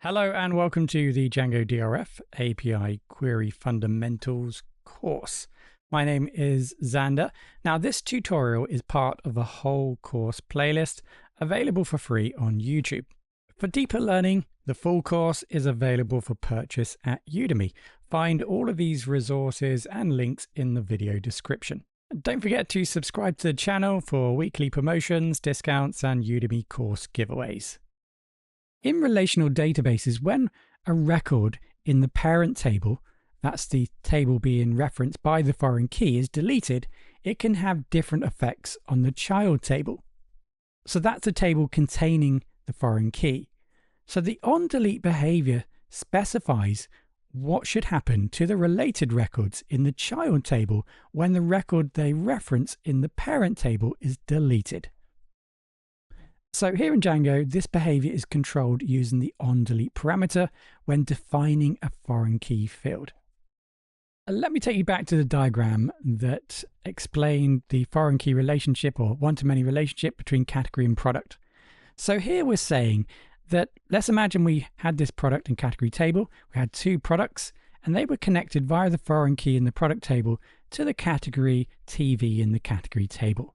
Hello and welcome to the Django DRF API Query Fundamentals course. My name is Xander. Now this tutorial is part of a whole course playlist available for free on YouTube. For deeper learning, the full course is available for purchase at Udemy. Find all of these resources and links in the video description. Don't forget to subscribe to the channel for weekly promotions, discounts, and Udemy course giveaways. In relational databases, when a record in the parent table, that's the table being referenced by the foreign key, is deleted, it can have different effects on the child table. So that's the table containing the foreign key. So the onDelete behavior specifies what should happen to the related records in the child table when the record they reference in the parent table is deleted. So here in Django, this behavior is controlled using the onDelete parameter when defining a foreign key field. Let me take you back to the diagram that explained the foreign key relationship or one-to-many relationship between category and product. So here we're saying that let's imagine we had this product and category table. We had two products and they were connected via the foreign key in the product table to the category TV in the category table.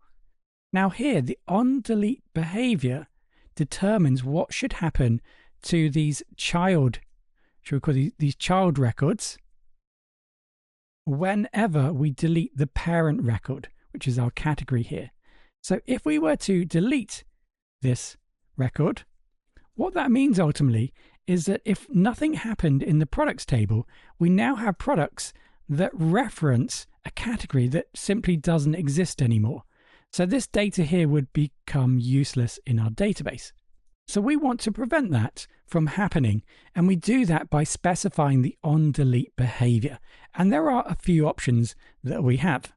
Now here, the onDelete behavior determines what should happen to these child, should we call these child records, whenever we delete the parent record, which is our category here. So if we were to delete this record, what that means ultimately is that if nothing happened in the products table, we now have products that reference a category that simply doesn't exist anymore. So this data here would become useless in our database. So we want to prevent that from happening, and we do that by specifying the onDelete behavior. And there are a few options that we have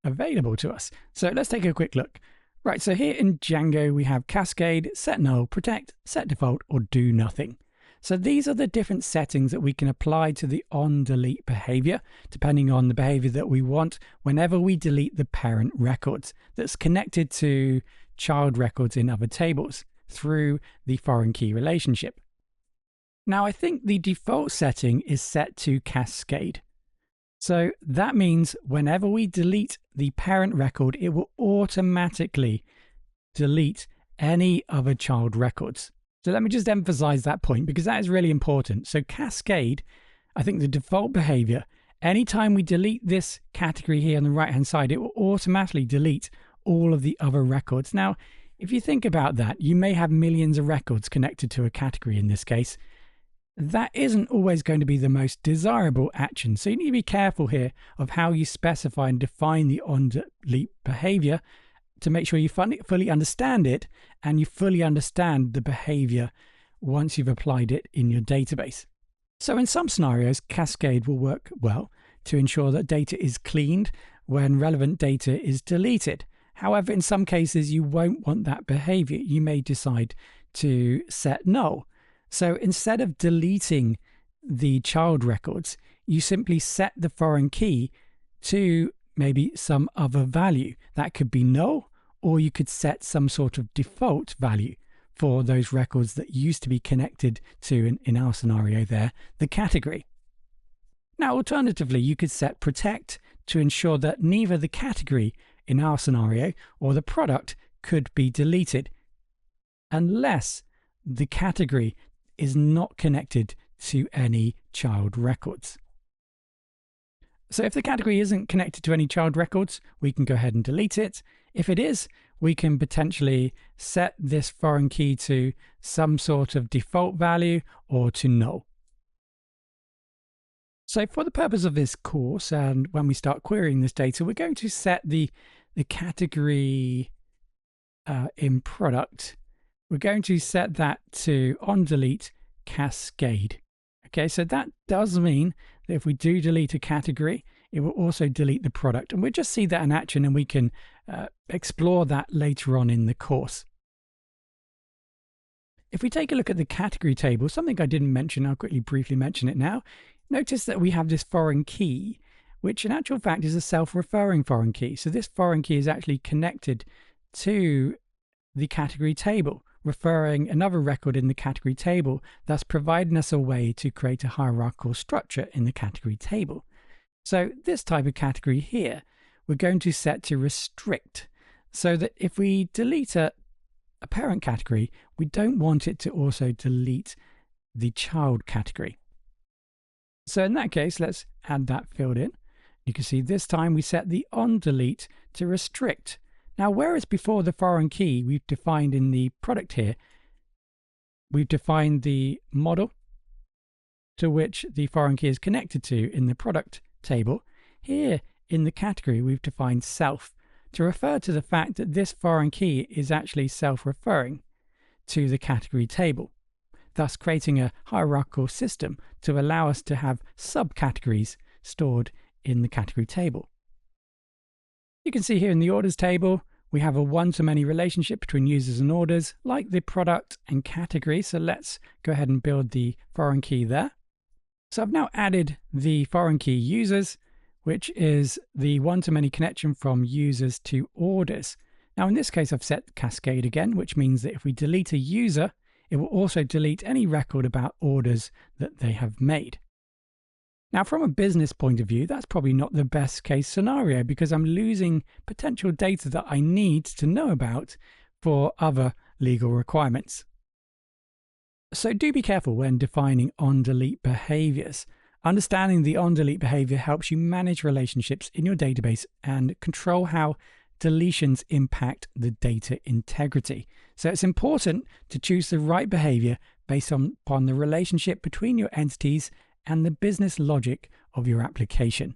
available to us. So let's take a quick look. Right, so here in Django we have cascade, set null, protect, set default, or do nothing. So these are the different settings that we can apply to the onDelete behavior, depending on the behavior that we want whenever we delete the parent records that's connected to child records in other tables through the foreign key relationship. Now, I think the default setting is set to cascade. So that means whenever we delete the parent record, it will automatically delete any other child records. So let me just emphasize that point because that is really important. So cascade, I think the default behavior, anytime we delete this category here on the right-hand side, it will automatically delete all of the other records. Now, if you think about that, you may have millions of records connected to a category in this case. That isn't always going to be the most desirable action. So you need to be careful here of how you specify and define the onDelete behavior to make sure you fully understand it and you fully understand the behavior once you've applied it in your database. So in some scenarios, cascade will work well to ensure that data is cleaned when relevant data is deleted. However, in some cases, you won't want that behavior. You may decide to set null. So instead of deleting the child records, you simply set the foreign key to maybe some other value. That could be null, or you could set some sort of default value for those records that used to be connected to, in our scenario there, the category. Now, alternatively, you could set protect to ensure that neither the category in our scenario or the product could be deleted unless the category is not connected to any child records. So if the category isn't connected to any child records, we can go ahead and delete it. If it is, we can potentially set this foreign key to some sort of default value or to null. So for the purpose of this course, and when we start querying this data, we're going to set the category in product. We're going to set that to onDelete cascade. Okay, so that does mean that if we do delete a category, it will also delete the product. And we'll just see that in action and we can explore that later on in the course. If we take a look at the category table, something I didn't mention, I'll quickly briefly mention it now. Notice that we have this foreign key, which in actual fact is a self-referring foreign key. So this foreign key is actually connected to the category table referring another record in the category table, thus providing us a way to create a hierarchical structure in the category table. So this type of category here, we're going to set to restrict, so that if we delete a parent category, we don't want it to also delete the child category. So in that case, let's add that field in. You can see this time we set the onDelete to restrict. Now, whereas before the foreign key we've defined in the product here, we've defined the model to which the foreign key is connected to in the product table, here in the category we've defined self to refer to the fact that this foreign key is actually self-referring to the category table, thus creating a hierarchical system to allow us to have subcategories stored in the category table. You can see here in the orders table, we have a one-to-many relationship between users and orders, like the product and category. So let's go ahead and build the foreign key there. So I've now added the foreign key users, which is the one-to-many connection from users to orders. Now in this case, I've set cascade again, which means that if we delete a user, it will also delete any record about orders that they have made. Now, from a business point of view, that's probably not the best case scenario because I'm losing potential data that I need to know about for other legal requirements. So do be careful when defining onDelete behaviors. Understanding the onDelete behavior helps you manage relationships in your database and control how deletions impact the data integrity. So it's important to choose the right behavior based upon the relationship between your entities and the business logic of your application.